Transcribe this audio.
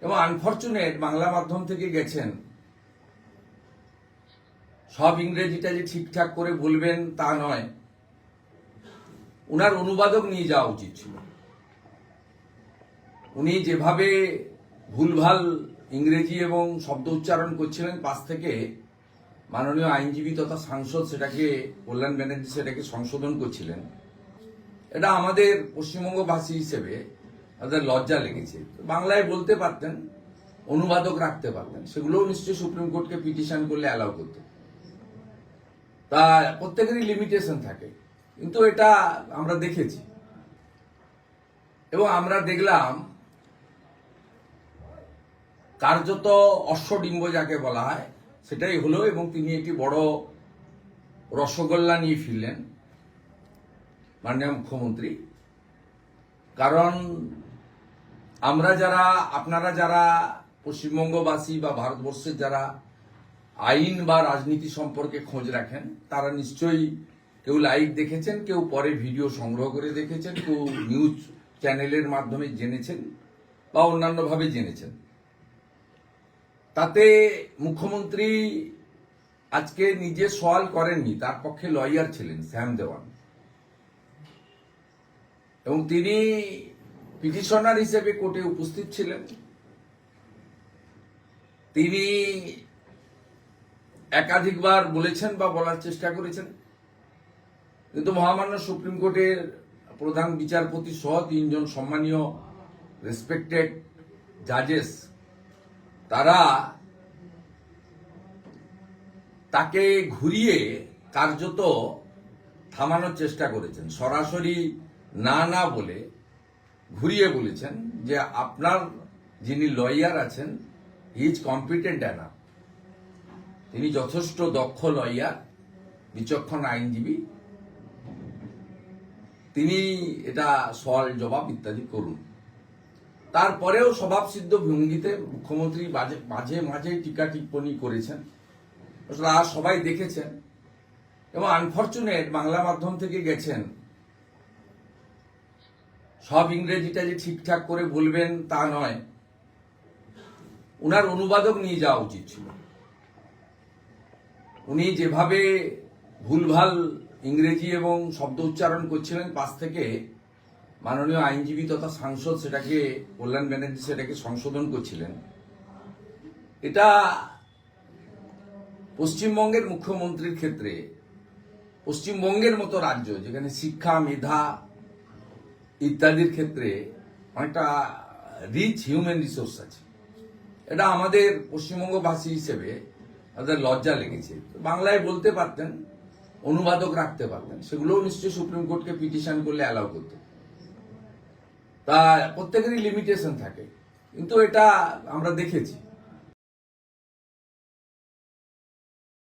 এবং আনফরচুনেট বাংলা মাধ্যম থেকে গেছেন, সব ইংরেজিটা যে ঠিকঠাক করে বলবেন তা নয়, উনার অনুবাদক নিয়ে যাওয়া উচিত ছিল। উনি যেভাবে ভুলভাল ইংরেজি এবং শব্দ উচ্চারণ করছিলেন, পাশ থেকে মাননীয় আইনজীবী তথা সাংসদ কল্যাণ ব্যানার্জি সেটাকে সংশোধন করছিলেন। এটা আমাদের পশ্চিমবঙ্গবাসী হিসেবে তাদের লজ্জা লেগেছে। বাংলায় বলতে পারতেন, অনুবাদক রাখতে পারতেন, সেগুলোও নিশ্চয়ই সুপ্রিম কোর্টকে পিটিশন করলে অ্যালাউ করতে। তা প্রত্যেকেরই লিমিটেশন থাকে, কিন্তু এটা আমরা দেখেছি এবং আমরা দেখলাম কার্যত অশ্বডিম্ব যাকে বলা হয় সেটাই হলো। এবং তিনি একটি বড় রসগোল্লা নিয়ে ফিরলেন মাননীয় মুখ্যমন্ত্রী। কারণ আপনারা যারা পশ্চিমবঙ্গবাসী বা ভারতবর্ষের যারা আইন বা রাজনীতি সম্পর্কে খোঁজ রাখেন, তারা নিশ্চয়ই কেউ লাইভ দেখেছেন, কেউ পরে ভিডিও সংগ্রহ করে দেখেছেন, কেউ নিউজ চ্যানেলের মাধ্যমে জেনেছেন বা অন্যান্যভাবে জেনেছেন। তাতে মুখ্যমন্ত্রী আজকে নিজে সওয়াল করেননি, তার পক্ষে লয়ার ছিলেন শ্যাম দেওয়ান, এবং তিনি পিটিশনার হিসেবে কোর্টে উপস্থিত ছিলেন। তিনি একাধিকবার বলেছেন বা বলার চেষ্টা করেছেন, কিন্তু মহামান্য সুপ্রিম কোর্টের প্রধান বিচারপতি সহ 3 জন সম্মানীয় রেসপেক্টেড জাজেস তারা তাকে ঘুরিয়ে কার্যত থামানোর চেষ্টা করেছেন। সরাসরি না বলে ঘুরিয়ে বলেছেন যে আপনার যিনি লয়ার আছেন, হি ইজ কম্পিটেন্ট এনাফ, তিনি যথেষ্ট দক্ষ লয়ার, বিচক্ষণ আইনজীবী, তিনি এটা সওয়াল জবাব ইত্যাদি করুন। তারপরেও স্বভাবসিদ্ধ ভঙ্গিতে মুখ্যমন্ত্রী মাঝে মাঝে টিকা টিপ্পণী করেছেন, সবাই দেখেছেন। এবং আনফরচুনেট বাংলা মাধ্যম থেকে গেছেন, সব ইংরেজিটা যে ঠিকঠাক করে বলবেন তা নয়, উনার অনুবাদক নিয়ে যাওয়া উচিত ছিল। উনি যেভাবে ভুলভাল ইংরেজি এবং শব্দ উচ্চারণ করছিলেন, পাশ থেকে মাননীয় আইনজীবী তথা সাংসদ কল্যাণ ব্যানার্জি সেটাকে সংশোধন করছিলেন। এটা পশ্চিমবঙ্গের মুখ্যমন্ত্রীর ক্ষেত্রে, পশ্চিমবঙ্গের মতো রাজ্য যেখানে শিক্ষা, মেধা ইত্যাদির ক্ষেত্রে অনেকটা রিচ হিউম্যান রিসোর্স আছে, এটা আমাদের পশ্চিমবঙ্গবাসী হিসেবে তাদের লজ্জা লেগেছে। বাংলায় বলতে পারতেন, অনুবাদক রাখতে পারতেন, সেগুলোও নিশ্চয়ই সুপ্রিম কোর্টকে পিটিশন করলে অ্যালাউ করতে। তা প্রত্যেকেরই লিমিটেশন থাকে, কিন্তু এটা আমরা দেখেছি।